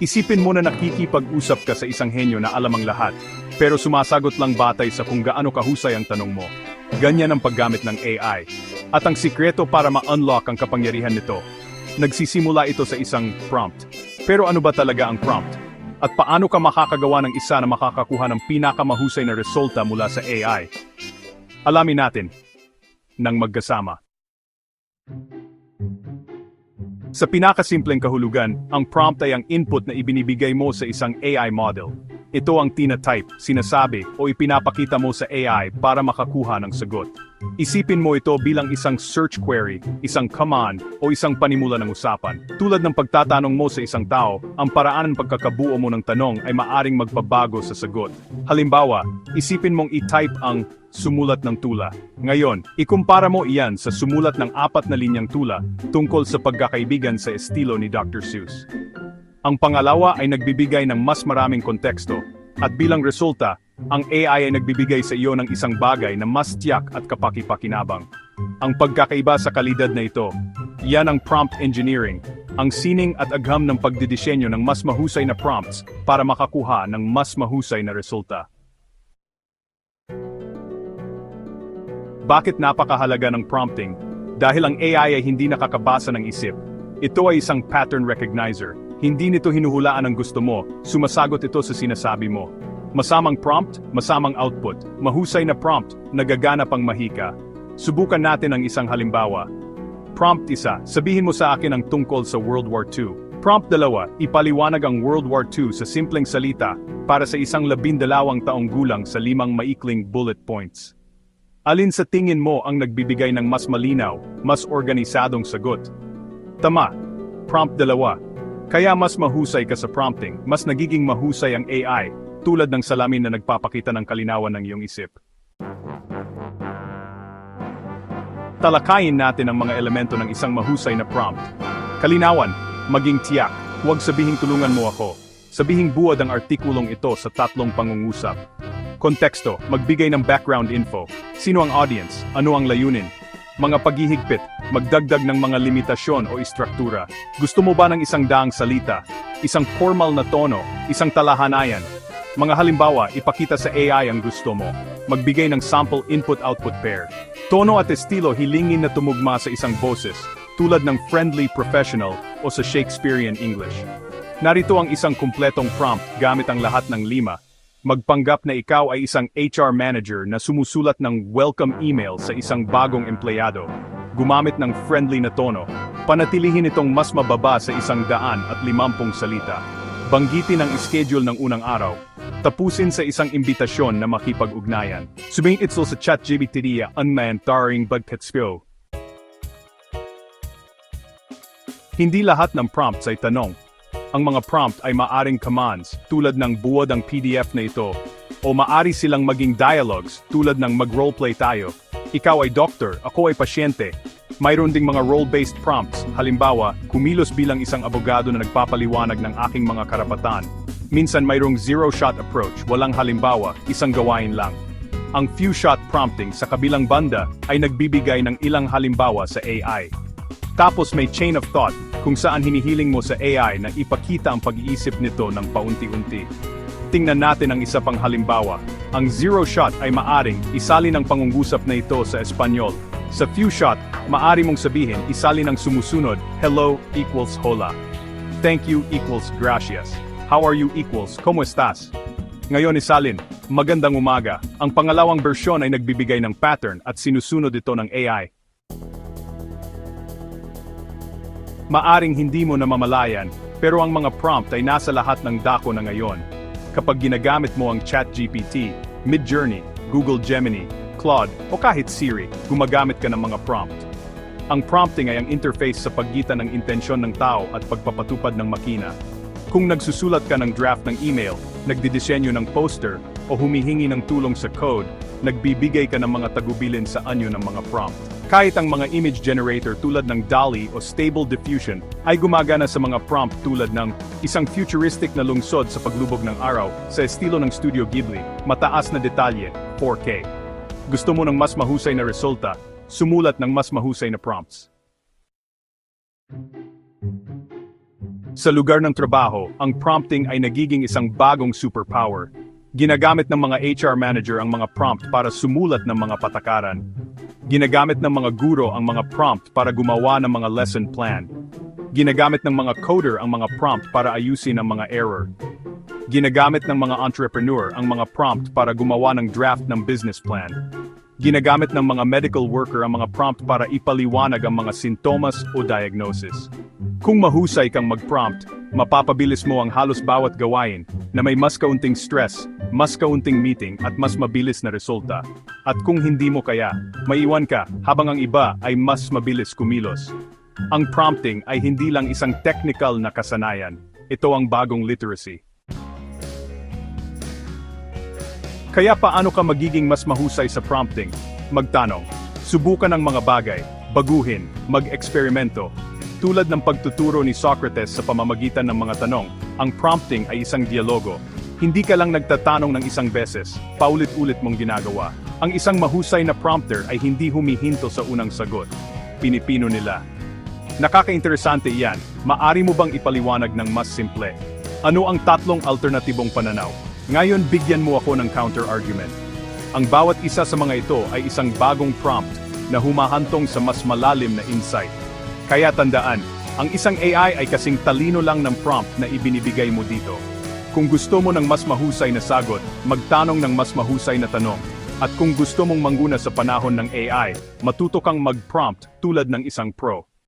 Isipin mo na nakikipag-usap ka sa isang henyo na alam ang lahat, pero sumasagot lang batay sa kung gaano kahusay ang tanong mo. Ganyan ang paggamit ng AI. At ang sikreto para ma-unlock ang kapangyarihan nito, nagsisimula ito sa isang prompt. Pero ano ba talaga ang prompt? At paano ka makakagawa ng isa na makakakuha ng pinakamahusay na resulta mula sa AI? Alamin natin nang magkasama. Sa pinakasimpleng kahulugan, ang prompt ay ang input na ibinibigay mo sa isang AI model. Ito ang tinatype, sinasabi, o ipinapakita mo sa AI para makakuha ng sagot. Isipin mo ito bilang isang search query, isang command, o isang panimula ng usapan. Tulad ng pagtatanong mo sa isang tao, ang paraan ng pagkakabuo mo ng tanong ay maaring magpabago sa sagot. Halimbawa, isipin mong i-type ang sumulat ng tula. Ngayon, ikumpara mo iyan sa sumulat ng 4 na linyang tula tungkol sa pagkakaibigan sa estilo ni Dr. Seuss. Ang pangalawa ay nagbibigay ng mas maraming konteksto, at bilang resulta, ang AI ay nagbibigay sa iyo ng isang bagay na mas tiyak at kapaki-pakinabang. Ang pagkakaiba sa kalidad na ito, yan ang prompt engineering, ang sining at agham ng pagdidisenyo ng mas mahusay na prompts para makakuha ng mas mahusay na resulta. Bakit napakahalaga ng prompting? Dahil ang AI ay hindi nakakabasa ng isip. Ito ay isang pattern recognizer. Hindi nito hinuhulaan ang gusto mo, sumasagot ito sa sinasabi mo. Masamang prompt, masamang output. Mahusay na prompt, nagaganap ang mahika. Subukan natin ang isang halimbawa. Prompt 1, sabihin mo sa akin ang tungkol sa World War II. Prompt 2, ipaliwanag ang World War II sa simpleng salita para sa isang 12 taong gulang sa 5 maikling bullet points. Alin sa tingin mo ang nagbibigay ng mas malinaw, mas organisadong sagot? Tama. Prompt 2. Kaya mas mahusay ka sa prompting, mas nagiging mahusay ang AI, tulad ng salamin na nagpapakita ng kalinawan ng iyong isip. Talakayin natin ang mga elemento ng isang mahusay na prompt. Kalinawan, maging tiyak, huwag sabihing tulungan mo ako. Sabihing buod ang artikulong ito sa 3 pangungusap. Konteksto, magbigay ng background info. Sino ang audience? Ano ang layunin? Mga paghihigpit, magdagdag ng mga limitasyon o istruktura. Gusto mo ba ng isang daang salita? Isang formal na tono? Isang talahanayan? Mga halimbawa, ipakita sa AI ang gusto mo. Magbigay ng sample input-output pair. Tono at estilo hilingin na tumugma sa isang boses, tulad ng friendly professional o sa Shakespearean English. Narito ang isang kumpletong prompt gamit ang lahat ng 5. Magpanggap na ikaw ay isang HR manager na sumusulat ng welcome email sa isang bagong empleyado. Gumamit ng friendly na tono. Panatilihin itong mas mababa sa 150 salita. Banggitin ang schedule ng unang araw. Tapusin sa isang imbitasyon na makipag-ugnayan. Sabihin ito sa ChatGPT unmanned daring bagkatspyo. Hindi lahat ng prompts ay tanong. Ang mga prompt ay maaring commands, tulad ng buod ang PDF na ito, o maari silang maging dialogues, tulad ng mag-roleplay tayo. Ikaw ay doktor, ako ay pasyente. Mayroon ding mga role-based prompts, halimbawa, kumilos bilang isang abogado na nagpapaliwanag ng aking mga karapatan. Minsan mayroong zero-shot approach, walang halimbawa, isang gawain lang. Ang few-shot prompting sa kabilang banda ay nagbibigay ng ilang halimbawa sa AI. Tapos may chain of thought, kung saan hinihiling mo sa AI na ipakita ang pag-iisip nito ng paunti-unti. Tingnan natin ang isa pang halimbawa. Ang zero shot ay maaring isalin ang pangungusap na ito sa Espanyol. Sa few shot, maari mong sabihin isalin ang sumusunod, hello equals hola. Thank you equals gracias. How are you equals como estas? Ngayon isalin, magandang umaga. Ang pangalawang bersyon ay nagbibigay ng pattern at sinusunod ito ng AI. Maaring hindi mo namamalayan, pero ang mga prompt ay nasa lahat ng dako na ngayon. Kapag ginagamit mo ang ChatGPT, Midjourney, Google Gemini, Claude, o kahit Siri, gumagamit ka ng mga prompt. Ang prompting ay ang interface sa pagitan ng intensyon ng tao at pagpapatupad ng makina. Kung nagsusulat ka ng draft ng email, nagdidisenyo ng poster, o humihingi ng tulong sa code, nagbibigay ka ng mga tagubilin sa anyo ng mga prompt. Kahit ang mga image generator tulad ng DALL-E o Stable Diffusion ay gumagana sa mga prompt tulad ng isang futuristic na lungsod sa paglubog ng araw sa estilo ng Studio Ghibli, mataas na detalye, 4K. Gusto mo ng mas mahusay na resulta, sumulat ng mas mahusay na prompts. Sa lugar ng trabaho, ang prompting ay nagiging isang bagong superpower. Ginagamit ng mga HR manager ang mga prompt para sumulat ng mga patakaran. Ginagamit ng mga guro ang mga prompt para gumawa ng mga lesson plan. Ginagamit ng mga coder ang mga prompt para ayusin ang mga error. Ginagamit ng mga entrepreneur ang mga prompt para gumawa ng draft ng business plan. Ginagamit ng mga medical worker ang mga prompt para ipaliwanag ang mga sintomas o diagnosis. Kung mahusay kang mag-prompt, mapapabilis mo ang halos bawat gawain na may mas kaunting stress, mas kaunting meeting at mas mabilis na resulta. At kung hindi mo kaya, maiwan ka habang ang iba ay mas mabilis kumilos. Ang prompting ay hindi lang isang technical na kasanayan. Ito ang bagong literacy. Kaya paano ka magiging mas mahusay sa prompting? Magtanong, subukan ang mga bagay, baguhin, mag-eksperimento. Tulad ng pagtuturo ni Socrates sa pamamagitan ng mga tanong, ang prompting ay isang dialogo. Hindi ka lang nagtatanong ng isang beses, paulit-ulit mong ginagawa. Ang isang mahusay na prompter ay hindi humihinto sa unang sagot. Pinipino nila. Nakakainteresante iyan, maari mo bang ipaliwanag ng mas simple? Ano ang tatlong alternatibong pananaw? Ngayon bigyan mo ako ng counter-argument. Ang bawat isa sa mga ito ay isang bagong prompt na humahantong sa mas malalim na insight. Kaya tandaan, ang isang AI ay kasing talino lang ng prompt na ibinibigay mo dito. Kung gusto mo ng mas mahusay na sagot, magtanong ng mas mahusay na tanong. At kung gusto mong mangguna sa panahon ng AI, matuto kang mag-prompt tulad ng isang pro.